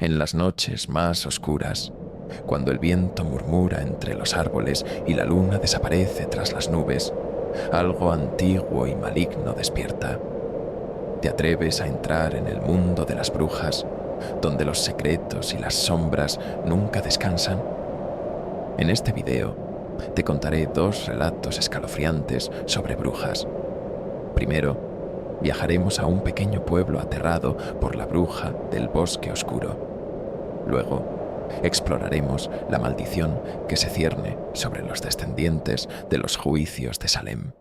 En las noches más oscuras, cuando el viento murmura entre los árboles y la luna desaparece tras las nubes, algo antiguo y maligno despierta. ¿Te atreves a entrar en el mundo de las brujas, donde los secretos y las sombras nunca descansan? En este video te contaré dos relatos escalofriantes sobre brujas. Primero, viajaremos a un pequeño pueblo aterrado por la bruja del bosque oscuro. Luego, exploraremos la maldición que se cierne sobre los descendientes de los juicios de Salem.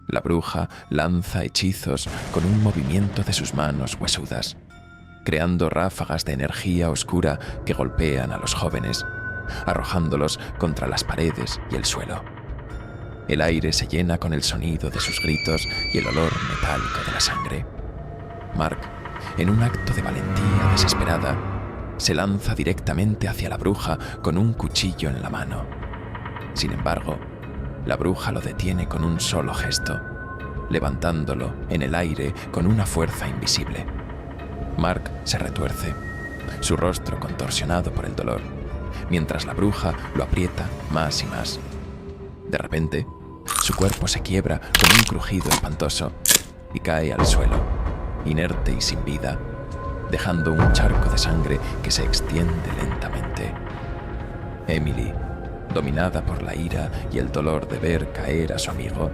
La bruja lanza hechizos con un movimiento de sus manos huesudas, creando ráfagas de energía oscura que golpean a los jóvenes, arrojándolos contra las paredes y el suelo. El aire se llena con el sonido de sus gritos y el olor metálico de la sangre. Mark, en un acto de valentía desesperada, se lanza directamente hacia la bruja con un cuchillo en la mano. Sin embargo, la bruja lo detiene con un solo gesto, levantándolo en el aire con una fuerza invisible. Mark se retuerce, su rostro contorsionado por el dolor, mientras la bruja lo aprieta más y más. De repente, su cuerpo se quiebra con un crujido espantoso y cae al suelo, inerte y sin vida, dejando un charco de sangre que se extiende lentamente. Emily, dominada por la ira y el dolor de ver caer a su amigo,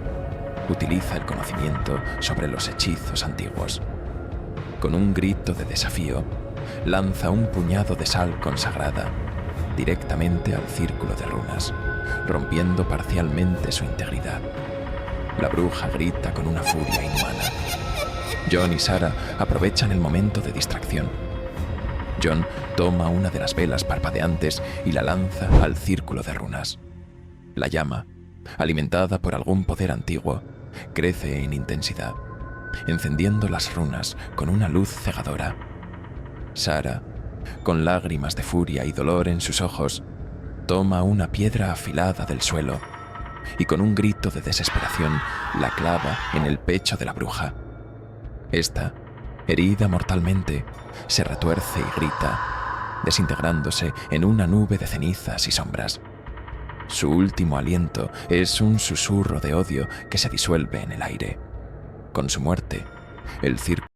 utiliza el conocimiento sobre los hechizos antiguos. Con un grito de desafío, lanza un puñado de sal consagrada directamente al círculo de runas, rompiendo parcialmente su integridad. La bruja grita con una furia inhumana. John y Sarah aprovechan el momento de distracción. John toma una de las velas parpadeantes y la lanza al círculo de runas. La llama, alimentada por algún poder antiguo, crece en intensidad, encendiendo las runas con una luz cegadora. Sarah, con lágrimas de furia y dolor en sus ojos, toma una piedra afilada del suelo y con un grito de desesperación la clava en el pecho de la bruja. Esta, herida mortalmente, se retuerce y grita, desintegrándose en una nube de cenizas y sombras. Su último aliento es un susurro de odio que se disuelve en el aire. Con su muerte, el círculo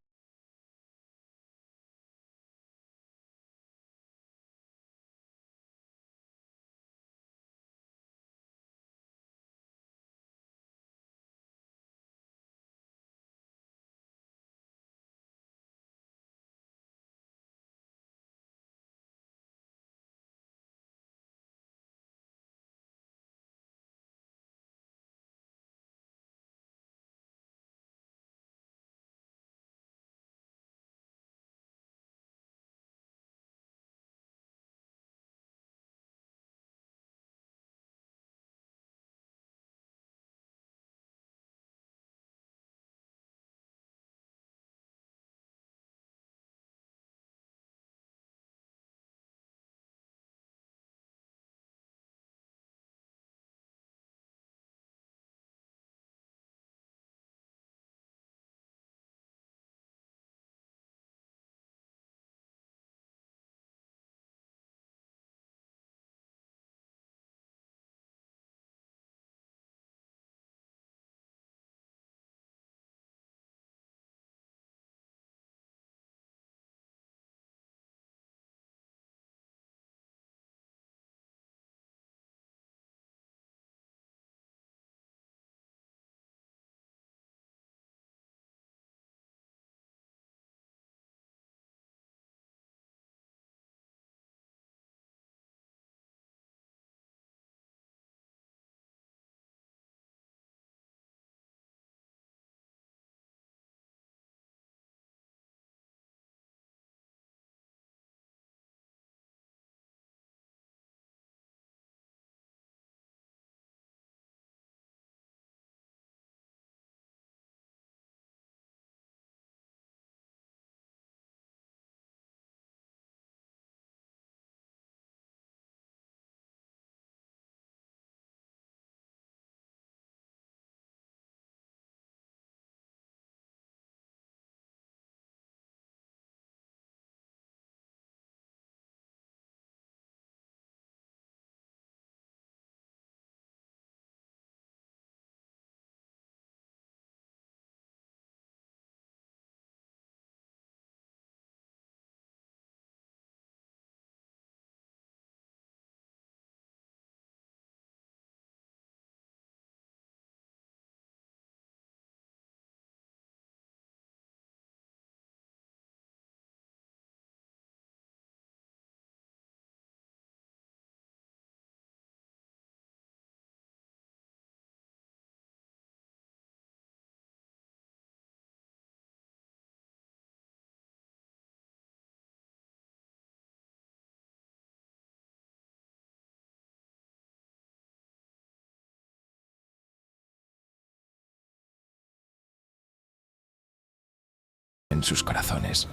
en sus corazones.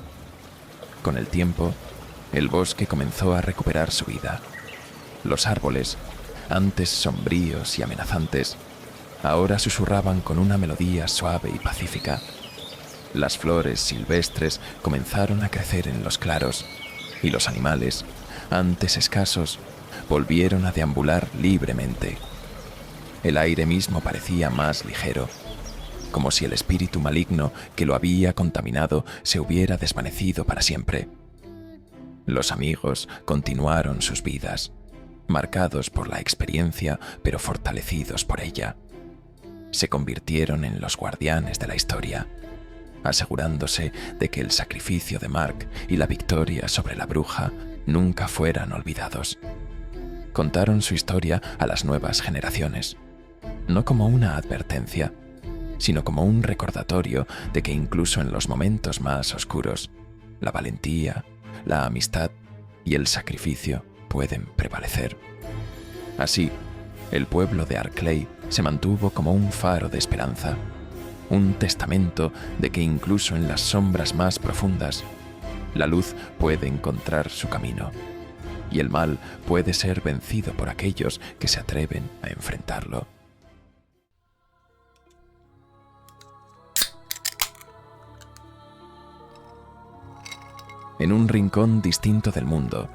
Con el tiempo, el bosque comenzó a recuperar su vida. Los árboles, antes sombríos y amenazantes, ahora susurraban con una melodía suave y pacífica. Las flores silvestres comenzaron a crecer en los claros y los animales, antes escasos, volvieron a deambular libremente. El aire mismo parecía más ligero, como si el espíritu maligno que lo había contaminado se hubiera desvanecido para siempre. Los amigos continuaron sus vidas, marcados por la experiencia pero fortalecidos por ella. Se convirtieron en los guardianes de la historia, asegurándose de que el sacrificio de Mark y la victoria sobre la bruja nunca fueran olvidados. Contaron su historia a las nuevas generaciones, no como una advertencia, sino como un recordatorio de que incluso en los momentos más oscuros, la valentía, la amistad y el sacrificio pueden prevalecer. Así, el pueblo de Arklay se mantuvo como un faro de esperanza, un testamento de que incluso en las sombras más profundas, la luz puede encontrar su camino y el mal puede ser vencido por aquellos que se atreven a enfrentarlo. En un rincón distinto del mundo,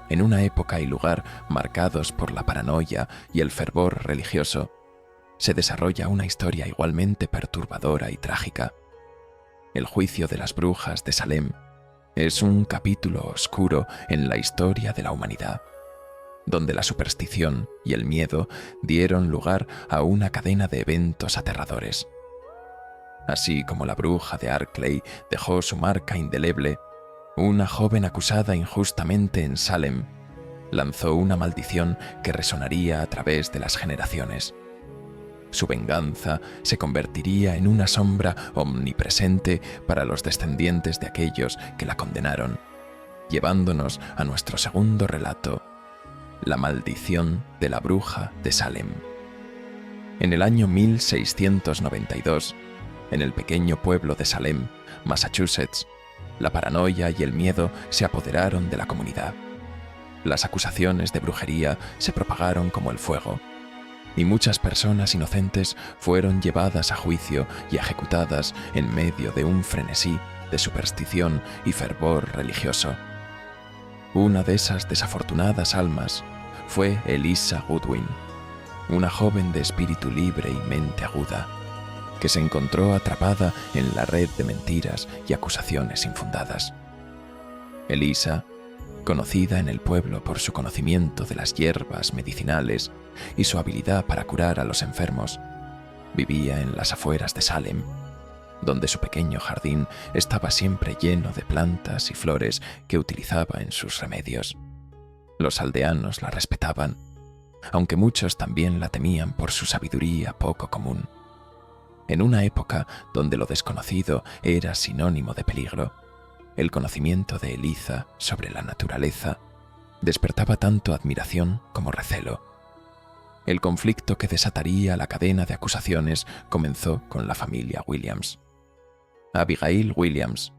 en una época y lugar marcados por la paranoia y el fervor religioso, se desarrolla una historia igualmente perturbadora y trágica. El juicio de las brujas de Salem es un capítulo oscuro en la historia de la humanidad, donde la superstición y el miedo dieron lugar a una cadena de eventos aterradores. Así como la bruja de Arklay dejó su marca indeleble, una joven acusada injustamente en Salem lanzó una maldición que resonaría a través de las generaciones. Su venganza se convertiría en una sombra omnipresente para los descendientes de aquellos que la condenaron, llevándonos a nuestro segundo relato, la maldición de la bruja de Salem. En el año 1692, en el pequeño pueblo de Salem, Massachusetts, la paranoia y el miedo se apoderaron de la comunidad. Las acusaciones de brujería se propagaron como el fuego, y muchas personas inocentes fueron llevadas a juicio y ejecutadas en medio de un frenesí de superstición y fervor religioso. Una de esas desafortunadas almas fue Eliza Goodwin, una joven de espíritu libre y mente aguda, que se encontró atrapada en la red de mentiras y acusaciones infundadas. Eliza, conocida en el pueblo por su conocimiento de las hierbas medicinales y su habilidad para curar a los enfermos, vivía en las afueras de Salem, donde su pequeño jardín estaba siempre lleno de plantas y flores que utilizaba en sus remedios. Los aldeanos la respetaban, aunque muchos también la temían por su sabiduría poco común. En una época donde lo desconocido era sinónimo de peligro, el conocimiento de Eliza sobre la naturaleza despertaba tanto admiración como recelo. El conflicto que desataría la cadena de acusaciones comenzó con la familia Williams. Abigail Williams,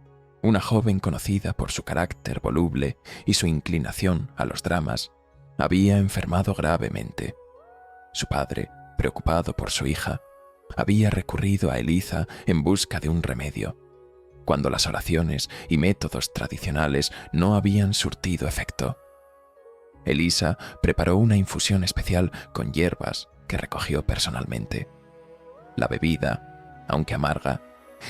una joven conocida por su carácter voluble y su inclinación a los dramas, había enfermado gravemente. Su padre, preocupado por su hija, había recurrido a Eliza en busca de un remedio, cuando las oraciones y métodos tradicionales no habían surtido efecto. Eliza preparó una infusión especial con hierbas que recogió personalmente. La bebida, aunque amarga,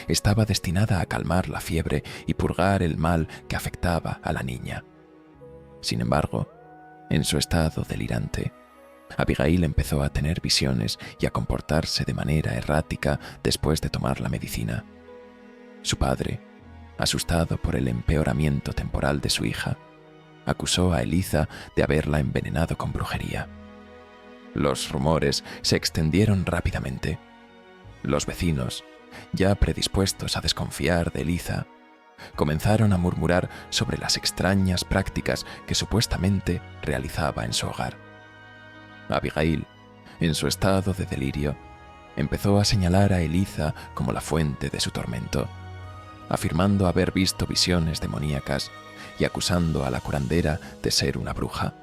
estaba destinada a calmar la fiebre y purgar el mal que afectaba a la niña. Sin embargo, en su estado delirante, Abigail empezó a tener visiones y a comportarse de manera errática después de tomar la medicina. Su padre, asustado por el empeoramiento temporal de su hija, acusó a Eliza de haberla envenenado con brujería. Los rumores se extendieron rápidamente. Los vecinos, ya predispuestos a desconfiar de Eliza, comenzaron a murmurar sobre las extrañas prácticas que supuestamente realizaba en su hogar. Abigail, en su estado de delirio, empezó a señalar a Eliza como la fuente de su tormento. afirmando haber visto visiones demoníacas y acusando a la curandera de ser una bruja.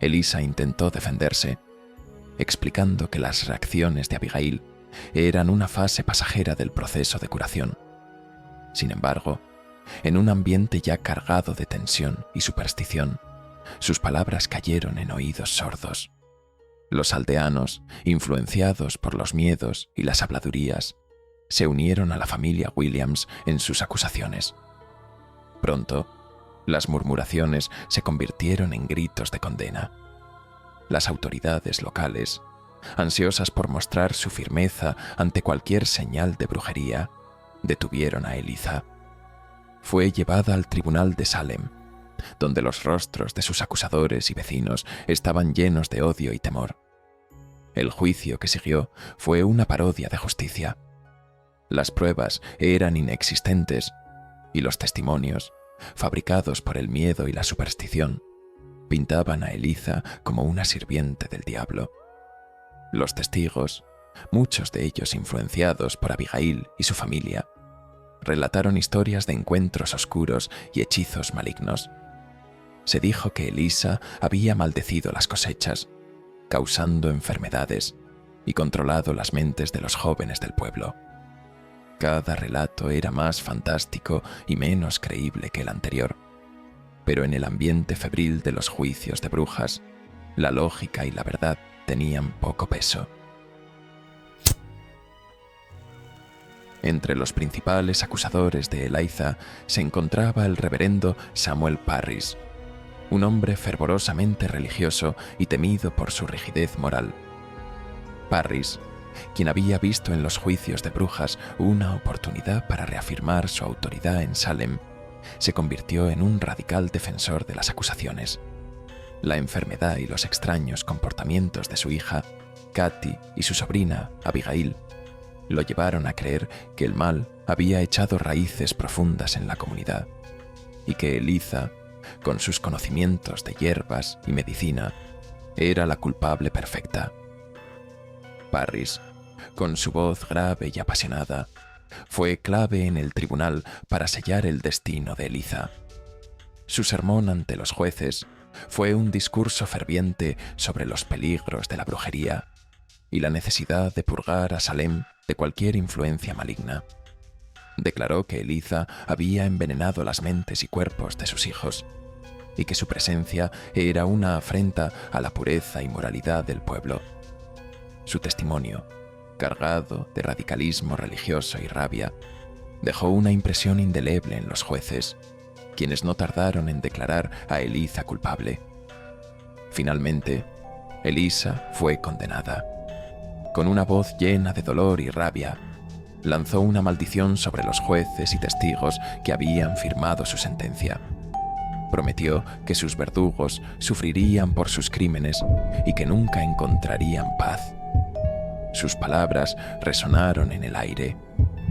Elisa intentó defenderse, explicando que las reacciones de Abigail eran una fase pasajera del proceso de curación. Sin embargo, en un ambiente ya cargado de tensión y superstición, sus palabras cayeron en oídos sordos. Los aldeanos, influenciados por los miedos y las habladurías, se unieron a la familia Williams en sus acusaciones. Pronto, las murmuraciones se convirtieron en gritos de condena. Las autoridades locales, ansiosas por mostrar su firmeza ante cualquier señal de brujería, detuvieron a Eliza. Fue llevada al tribunal de Salem, donde los rostros de sus acusadores y vecinos estaban llenos de odio y temor. El juicio que siguió fue una parodia de justicia. Las pruebas eran inexistentes y los testimonios, fabricados por el miedo y la superstición, pintaban a Eliza como una sirviente del diablo. Los testigos, muchos de ellos influenciados por Abigail y su familia, relataron historias de encuentros oscuros y hechizos malignos. Se dijo que Elisa había maldecido las cosechas, causando enfermedades y controlado las mentes de los jóvenes del pueblo. Cada relato era más fantástico y menos creíble que el anterior, pero en el ambiente febril de los juicios de brujas, la lógica y la verdad tenían poco peso. Entre los principales acusadores de Eliza se encontraba el reverendo Samuel Parris, un hombre fervorosamente religioso y temido por su rigidez moral. Parris, quien había visto en los juicios de brujas una oportunidad para reafirmar su autoridad en Salem, se convirtió en un radical defensor de las acusaciones. La enfermedad y los extraños comportamientos de su hija, Katy, y su sobrina, Abigail, lo llevaron a creer que el mal había echado raíces profundas en la comunidad y que Eliza, con sus conocimientos de hierbas y medicina, era la culpable perfecta. Parris, con su voz grave y apasionada, fue clave en el tribunal para sellar el destino de Eliza. Su sermón ante los jueces fue un discurso ferviente sobre los peligros de la brujería y la necesidad de purgar a Salem de cualquier influencia maligna. Declaró que Eliza había envenenado las mentes y cuerpos de sus hijos y que su presencia era una afrenta a la pureza y moralidad del pueblo. Su testimonio, cargado de radicalismo religioso y rabia, dejó una impresión indeleble en los jueces, quienes no tardaron en declarar a Eliza culpable. Finalmente, Elisa fue condenada. Con una voz llena de dolor y rabia, lanzó una maldición sobre los jueces y testigos que habían firmado su sentencia. Prometió que sus verdugos sufrirían por sus crímenes y que nunca encontrarían paz. Sus palabras resonaron en el aire,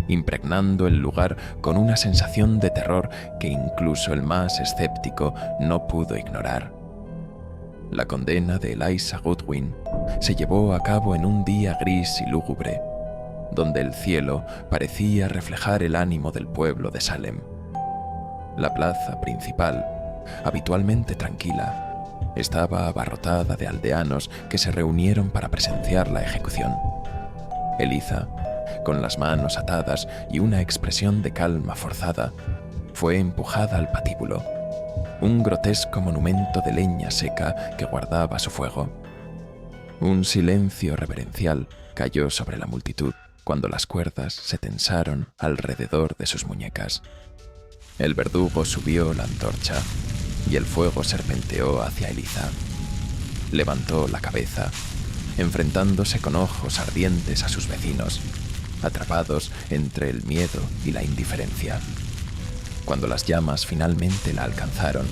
impregnando el lugar con una sensación de terror que incluso el más escéptico no pudo ignorar. La condena de Eliza Goodwin se llevó a cabo en un día gris y lúgubre, donde el cielo parecía reflejar el ánimo del pueblo de Salem. La plaza principal, habitualmente tranquila, estaba abarrotada de aldeanos que se reunieron para presenciar la ejecución. Eliza, con las manos atadas y una expresión de calma forzada, fue empujada al patíbulo, un grotesco monumento de leña seca que guardaba su fuego. Un silencio reverencial cayó sobre la multitud cuando las cuerdas se tensaron alrededor de sus muñecas. El verdugo subió la antorcha y el fuego serpenteó hacia Eliza. Levantó la cabeza, enfrentándose con ojos ardientes a sus vecinos, atrapados entre el miedo y la indiferencia. Cuando las llamas finalmente la alcanzaron,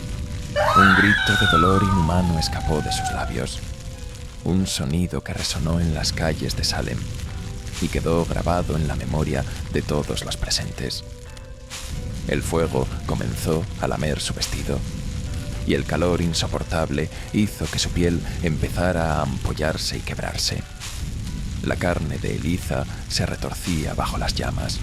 un grito de dolor inhumano escapó de sus labios, un sonido que resonó en las calles de Salem y quedó grabado en la memoria de todos los presentes. El fuego comenzó a lamer su vestido, y el calor insoportable hizo que su piel empezara a ampollarse y quebrarse. La carne de Eliza se retorcía bajo las llamas.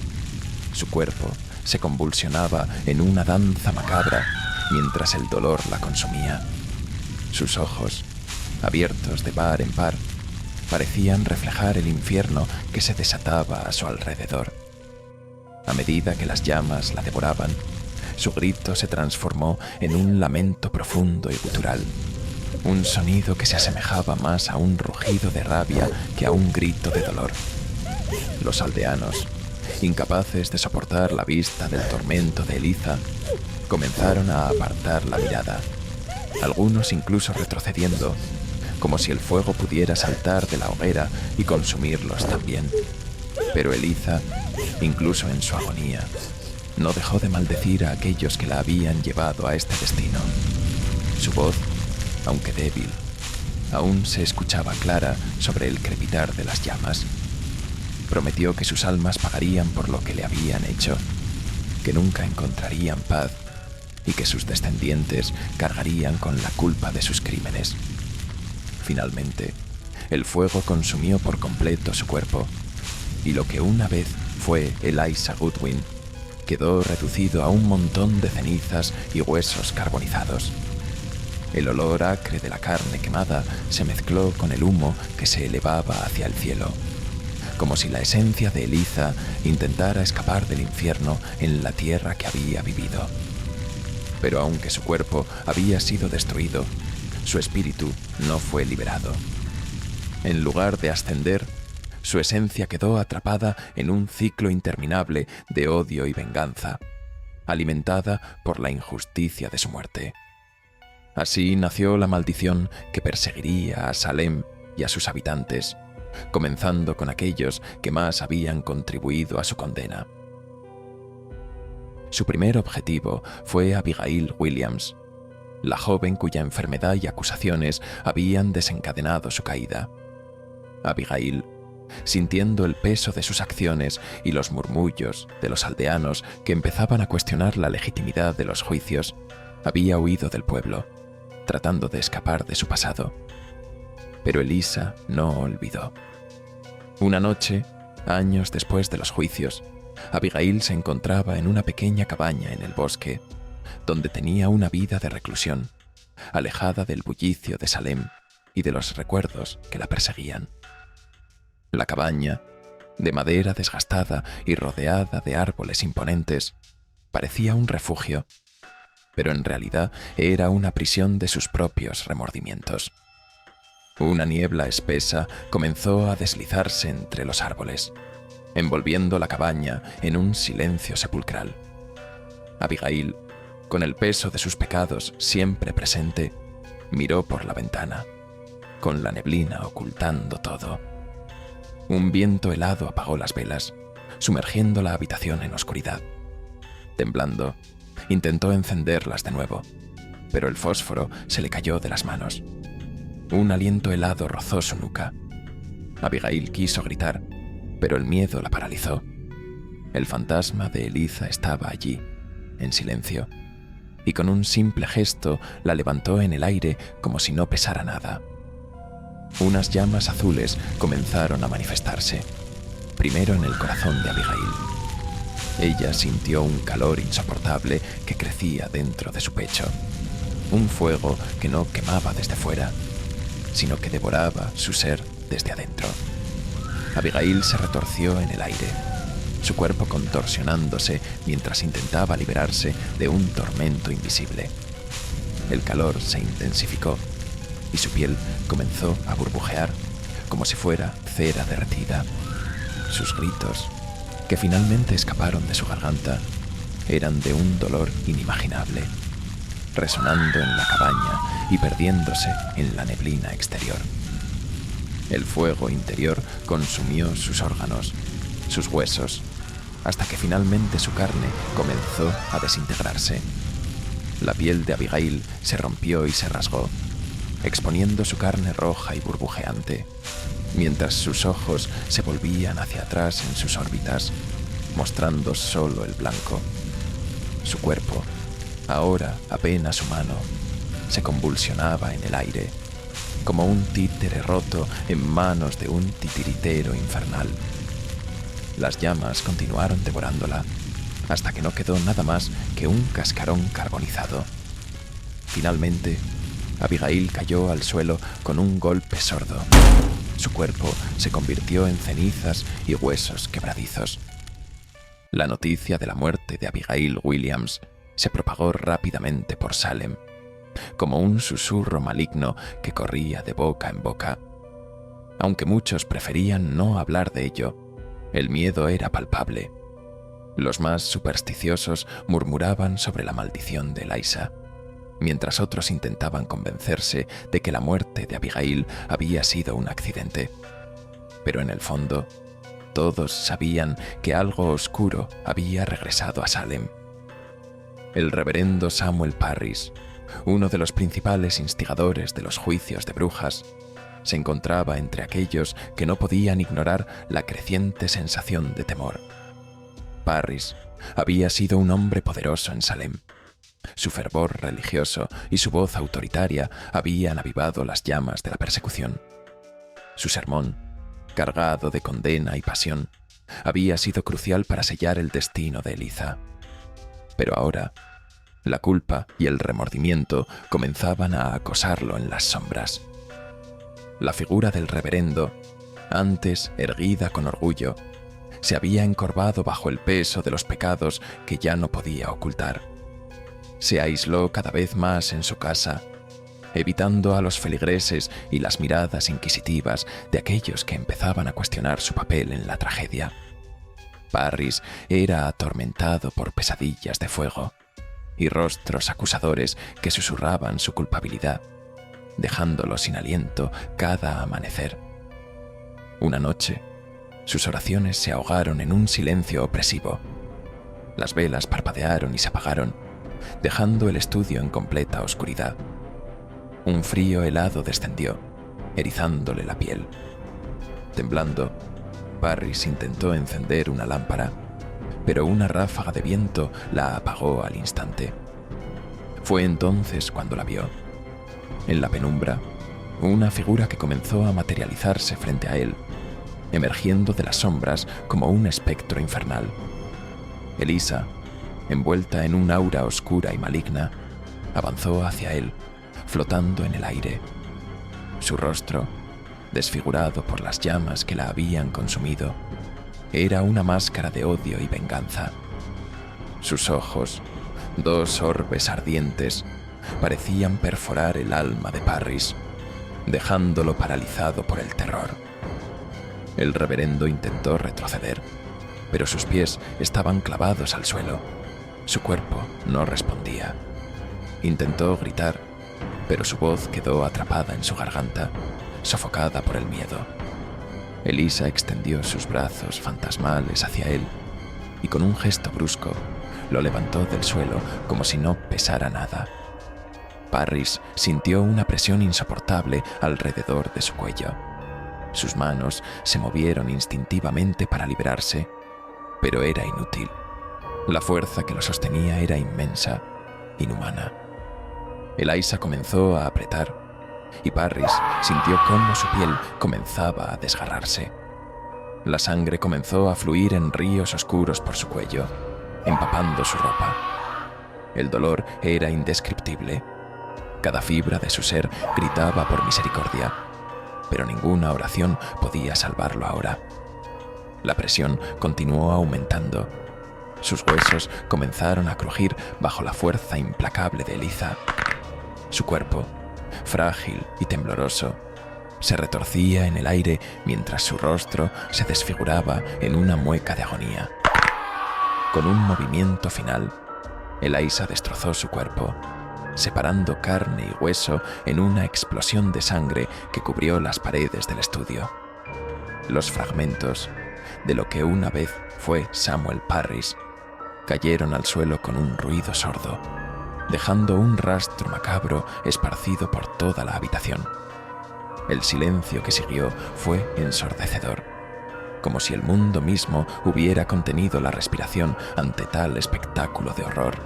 Su cuerpo se convulsionaba en una danza macabra mientras el dolor la consumía. Sus ojos, abiertos de par en par, parecían reflejar el infierno que se desataba a su alrededor. A medida que las llamas la devoraban, su grito se transformó en un lamento profundo y gutural, un sonido que se asemejaba más a un rugido de rabia que a un grito de dolor. Los aldeanos, incapaces de soportar la vista del tormento de Eliza, comenzaron a apartar la mirada, algunos incluso retrocediendo, como si el fuego pudiera saltar de la hoguera y consumirlos también. Pero Eliza, incluso en su agonía, no dejó de maldecir a aquellos que la habían llevado a este destino. Su voz, aunque débil, aún se escuchaba clara sobre el crepitar de las llamas. Prometió que sus almas pagarían por lo que le habían hecho, que nunca encontrarían paz y que sus descendientes cargarían con la culpa de sus crímenes. Finalmente, el fuego consumió por completo su cuerpo, y lo que una vez fue Eliza Goodwin quedó reducido a un montón de cenizas y huesos carbonizados. El olor acre de la carne quemada se mezcló con el humo que se elevaba hacia el cielo, como si la esencia de Eliza intentara escapar del infierno en la tierra que había vivido. Pero aunque su cuerpo había sido destruido, su espíritu no fue liberado. En lugar de ascender, su esencia quedó atrapada en un ciclo interminable de odio y venganza, alimentada por la injusticia de su muerte. Así nació la maldición que perseguiría a Salem y a sus habitantes, comenzando con aquellos que más habían contribuido a su condena. Su primer objetivo fue Abigail Williams, la joven cuya enfermedad y acusaciones habían desencadenado su caída. Abigail, sintiendo el peso de sus acciones y los murmullos de los aldeanos que empezaban a cuestionar la legitimidad de los juicios, había huido del pueblo, tratando de escapar de su pasado. Pero Eliza no olvidó. Una noche, años después de los juicios, Abigail se encontraba en una pequeña cabaña en el bosque, donde tenía una vida de reclusión, alejada del bullicio de Salem y de los recuerdos que la perseguían. La cabaña, de madera desgastada y rodeada de árboles imponentes, parecía un refugio, pero en realidad era una prisión de sus propios remordimientos. Una niebla espesa comenzó a deslizarse entre los árboles, envolviendo la cabaña en un silencio sepulcral. Abigail, con el peso de sus pecados siempre presente, miró por la ventana, con la neblina ocultando todo. Un viento helado apagó las velas, sumergiendo la habitación en oscuridad. Temblando, intentó encenderlas de nuevo, pero el fósforo se le cayó de las manos. Un aliento helado rozó su nuca. Abigail quiso gritar, pero el miedo la paralizó. El fantasma de Eliza estaba allí, en silencio, y con un simple gesto la levantó en el aire como si no pesara nada. Unas llamas azules comenzaron a manifestarse, primero en el corazón de Abigail. Ella sintió un calor insoportable que crecía dentro de su pecho, un fuego que no quemaba desde fuera, sino que devoraba su ser desde adentro. Abigail se retorció en el aire, su cuerpo contorsionándose mientras intentaba liberarse de un tormento invisible. El calor se intensificó y su piel comenzó a burbujear como si fuera cera derretida. Sus gritos, que finalmente escaparon de su garganta, eran de un dolor inimaginable, resonando en la cabaña y perdiéndose en la neblina exterior. El fuego interior consumió sus órganos, sus huesos, hasta que finalmente su carne comenzó a desintegrarse. La piel de Abigail se rompió y se rasgó, exponiendo su carne roja y burbujeante, mientras sus ojos se volvían hacia atrás en sus órbitas, mostrando solo el blanco. Su cuerpo, ahora apenas humano, se convulsionaba en el aire, como un títere roto en manos de un titiritero infernal. Las llamas continuaron devorándola, hasta que no quedó nada más que un cascarón carbonizado. Finalmente, Abigail cayó al suelo con un golpe sordo. Su cuerpo se convirtió en cenizas y huesos quebradizos. La noticia de la muerte de Abigail Williams se propagó rápidamente por Salem, como un susurro maligno que corría de boca en boca. Aunque muchos preferían no hablar de ello, el miedo era palpable. Los más supersticiosos murmuraban sobre la maldición de Eliza, mientras otros intentaban convencerse de que la muerte de Abigail había sido un accidente. Pero en el fondo, todos sabían que algo oscuro había regresado a Salem. El reverendo Samuel Parris, uno de los principales instigadores de los juicios de brujas, se encontraba entre aquellos que no podían ignorar la creciente sensación de temor. Parris había sido un hombre poderoso en Salem. Su fervor religioso y su voz autoritaria habían avivado las llamas de la persecución. Su sermón, cargado de condena y pasión, había sido crucial para sellar el destino de Eliza. Pero ahora, la culpa y el remordimiento comenzaban a acosarlo en las sombras. La figura del reverendo, antes erguida con orgullo, se había encorvado bajo el peso de los pecados que ya no podía ocultar. Se aisló cada vez más en su casa, evitando a los feligreses y las miradas inquisitivas de aquellos que empezaban a cuestionar su papel en la tragedia. Parris era atormentado por pesadillas de fuego y rostros acusadores que susurraban su culpabilidad, dejándolo sin aliento cada amanecer. Una noche, sus oraciones se ahogaron en un silencio opresivo. Las velas parpadearon y se apagaron, dejando el estudio en completa oscuridad. Un frío helado descendió, erizándole la piel. Temblando, Parris intentó encender una lámpara, pero una ráfaga de viento la apagó al instante. Fue entonces cuando la vio. En la penumbra, una figura que comenzó a materializarse frente a él, emergiendo de las sombras como un espectro infernal. Eliza, envuelta en un aura oscura y maligna, avanzó hacia él, flotando en el aire. Su rostro, desfigurado por las llamas que la habían consumido, era una máscara de odio y venganza. Sus ojos, dos orbes ardientes, parecían perforar el alma de Parris, dejándolo paralizado por el terror. El reverendo intentó retroceder, pero sus pies estaban clavados al suelo. Su cuerpo no respondía. Intentó gritar, pero su voz quedó atrapada en su garganta, sofocada por el miedo. Eliza extendió sus brazos fantasmales hacia él y con un gesto brusco lo levantó del suelo como si no pesara nada. Parris sintió una presión insoportable alrededor de su cuello. Sus manos se movieron instintivamente para liberarse, pero era inútil. La fuerza que lo sostenía era inmensa, inhumana. Eliza comenzó a apretar, y Parris sintió cómo su piel comenzaba a desgarrarse. La sangre comenzó a fluir en ríos oscuros por su cuello, empapando su ropa. El dolor era indescriptible. Cada fibra de su ser gritaba por misericordia, pero ninguna oración podía salvarlo ahora. La presión continuó aumentando. Sus huesos comenzaron a crujir bajo la fuerza implacable de Eliza. Su cuerpo, frágil y tembloroso, se retorcía en el aire mientras su rostro se desfiguraba en una mueca de agonía. Con un movimiento final, Eliza destrozó su cuerpo, separando carne y hueso en una explosión de sangre que cubrió las paredes del estudio. Los fragmentos de lo que una vez fue Samuel Parris cayeron al suelo con un ruido sordo, dejando un rastro macabro esparcido por toda la habitación. El silencio que siguió fue ensordecedor, como si el mundo mismo hubiera contenido la respiración ante tal espectáculo de horror.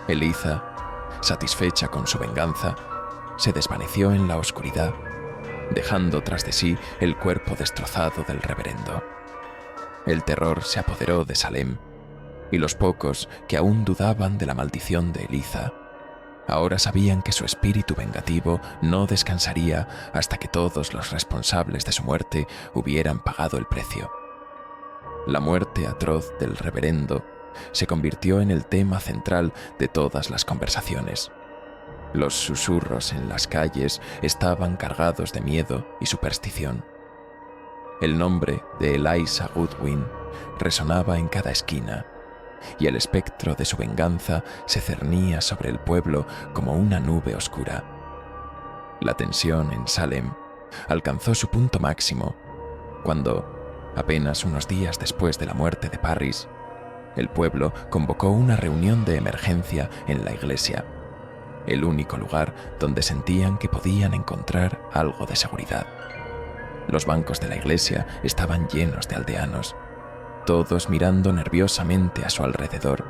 Eliza, satisfecha con su venganza, se desvaneció en la oscuridad, dejando tras de sí el cuerpo destrozado del reverendo. El terror se apoderó de Salem, y los pocos que aún dudaban de la maldición de Eliza ahora sabían que su espíritu vengativo no descansaría hasta que todos los responsables de su muerte hubieran pagado el precio. La muerte atroz del reverendo se convirtió en el tema central de todas las conversaciones. Los susurros en las calles estaban cargados de miedo y superstición. El nombre de Eliza Goodwin resonaba en cada esquina, y el espectro de su venganza se cernía sobre el pueblo como una nube oscura. La tensión en Salem alcanzó su punto máximo cuando, apenas unos días después de la muerte de Parris, el pueblo convocó una reunión de emergencia en la iglesia, el único lugar donde sentían que podían encontrar algo de seguridad. Los bancos de la iglesia estaban llenos de aldeanos, todos mirando nerviosamente a su alrededor,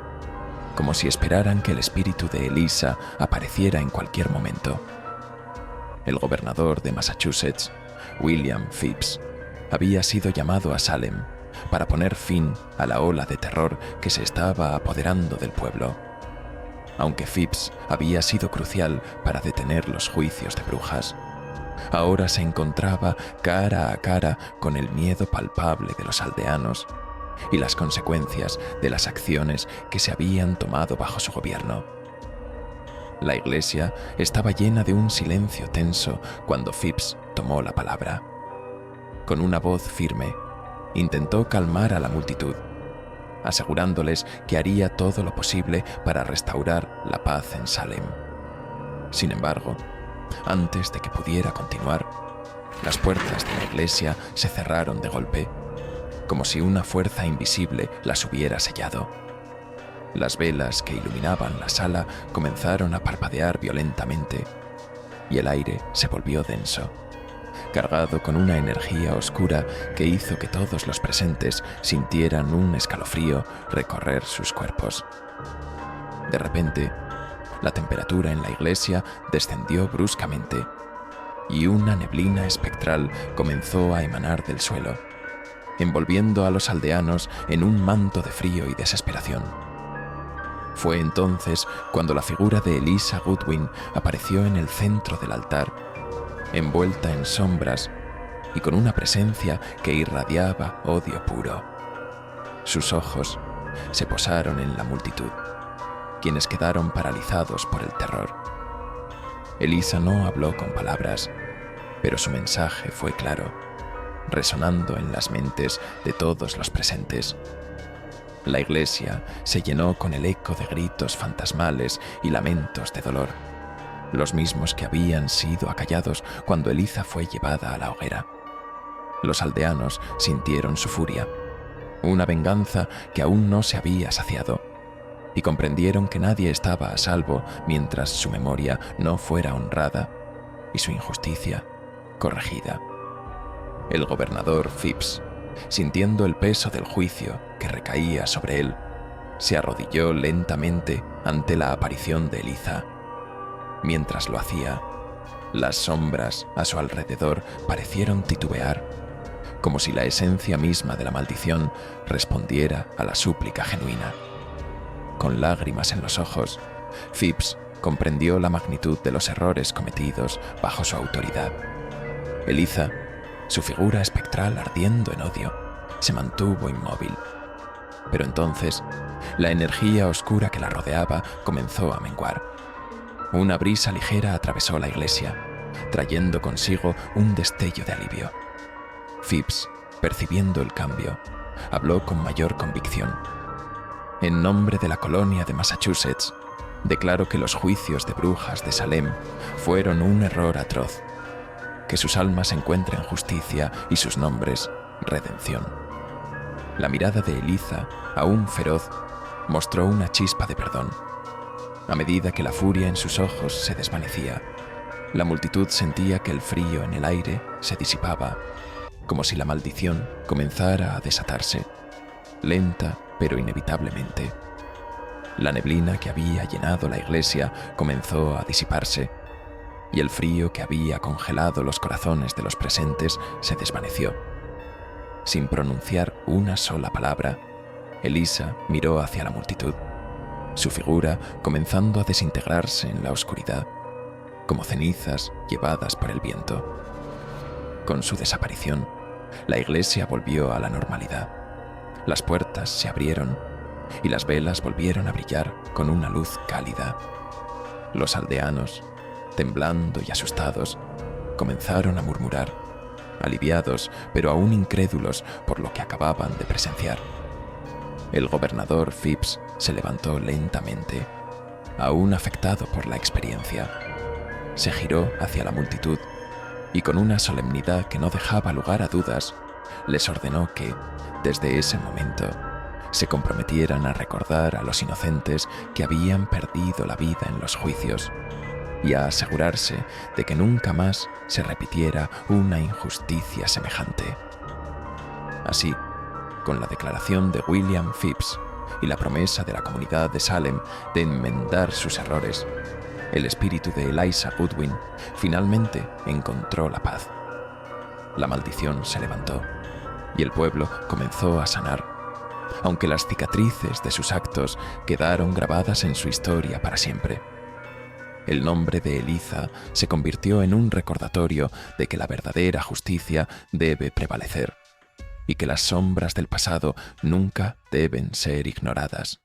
como si esperaran que el espíritu de Eliza apareciera en cualquier momento. El gobernador de Massachusetts, William Phips, había sido llamado a Salem para poner fin a la ola de terror que se estaba apoderando del pueblo. Aunque Phips había sido crucial para detener los juicios de brujas, ahora se encontraba cara a cara con el miedo palpable de los aldeanos y las consecuencias de las acciones que se habían tomado bajo su gobierno. La iglesia estaba llena de un silencio tenso cuando Phips tomó la palabra. Con una voz firme, intentó calmar a la multitud, asegurándoles que haría todo lo posible para restaurar la paz en Salem. Sin embargo, antes de que pudiera continuar, las puertas de la iglesia se cerraron de golpe, como si una fuerza invisible las hubiera sellado. Las velas que iluminaban la sala comenzaron a parpadear violentamente, y el aire se volvió denso, cargado con una energía oscura que hizo que todos los presentes sintieran un escalofrío recorrer sus cuerpos. De repente, la temperatura en la iglesia descendió bruscamente, y una neblina espectral comenzó a emanar del suelo, envolviendo a los aldeanos en un manto de frío y desesperación. Fue entonces cuando la figura de Eliza Goodwin apareció en el centro del altar, envuelta en sombras y con una presencia que irradiaba odio puro. Sus ojos se posaron en la multitud, quienes quedaron paralizados por el terror. Eliza no habló con palabras, pero su mensaje fue claro, resonando en las mentes de todos los presentes. La iglesia se llenó con el eco de gritos fantasmales y lamentos de dolor, los mismos que habían sido acallados cuando Eliza fue llevada a la hoguera. Los aldeanos sintieron su furia, una venganza que aún no se había saciado, y comprendieron que nadie estaba a salvo mientras su memoria no fuera honrada y su injusticia corregida. El gobernador Phips, sintiendo el peso del juicio que recaía sobre él, se arrodilló lentamente ante la aparición de Eliza. Mientras lo hacía, las sombras a su alrededor parecieron titubear, como si la esencia misma de la maldición respondiera a la súplica genuina. Con lágrimas en los ojos, Phips comprendió la magnitud de los errores cometidos bajo su autoridad. Eliza, su figura espectral ardiendo en odio, se mantuvo inmóvil. Pero entonces, la energía oscura que la rodeaba comenzó a menguar. Una brisa ligera atravesó la iglesia, trayendo consigo un destello de alivio. Phips, percibiendo el cambio, habló con mayor convicción. En nombre de la colonia de Massachusetts, declaro que los juicios de brujas de Salem fueron un error atroz, que sus almas encuentren justicia y sus nombres redención. La mirada de Eliza, aún feroz, mostró una chispa de perdón. A medida que la furia en sus ojos se desvanecía, la multitud sentía que el frío en el aire se disipaba, como si la maldición comenzara a desatarse, lenta pero inevitablemente. La neblina que había llenado la iglesia comenzó a disiparse, y el frío que había congelado los corazones de los presentes se desvaneció. Sin pronunciar una sola palabra, Elisa miró hacia la multitud, su figura comenzando a desintegrarse en la oscuridad, como cenizas llevadas por el viento. Con su desaparición, la iglesia volvió a la normalidad. Las puertas se abrieron y las velas volvieron a brillar con una luz cálida. Los aldeanos, temblando y asustados, comenzaron a murmurar, aliviados pero aún incrédulos por lo que acababan de presenciar. El gobernador Phips se levantó lentamente, aún afectado por la experiencia. Se giró hacia la multitud y con una solemnidad que no dejaba lugar a dudas, les ordenó que, desde ese momento, se comprometieran a recordar a los inocentes que habían perdido la vida en los juicios y a asegurarse de que nunca más se repitiera una injusticia semejante. Así, con la declaración de William Phips y la promesa de la comunidad de Salem de enmendar sus errores, el espíritu de Eliza Goodwin finalmente encontró la paz. La maldición se levantó y el pueblo comenzó a sanar, aunque las cicatrices de sus actos quedaron grabadas en su historia para siempre. El nombre de Eliza se convirtió en un recordatorio de que la verdadera justicia debe prevalecer y que las sombras del pasado nunca deben ser ignoradas.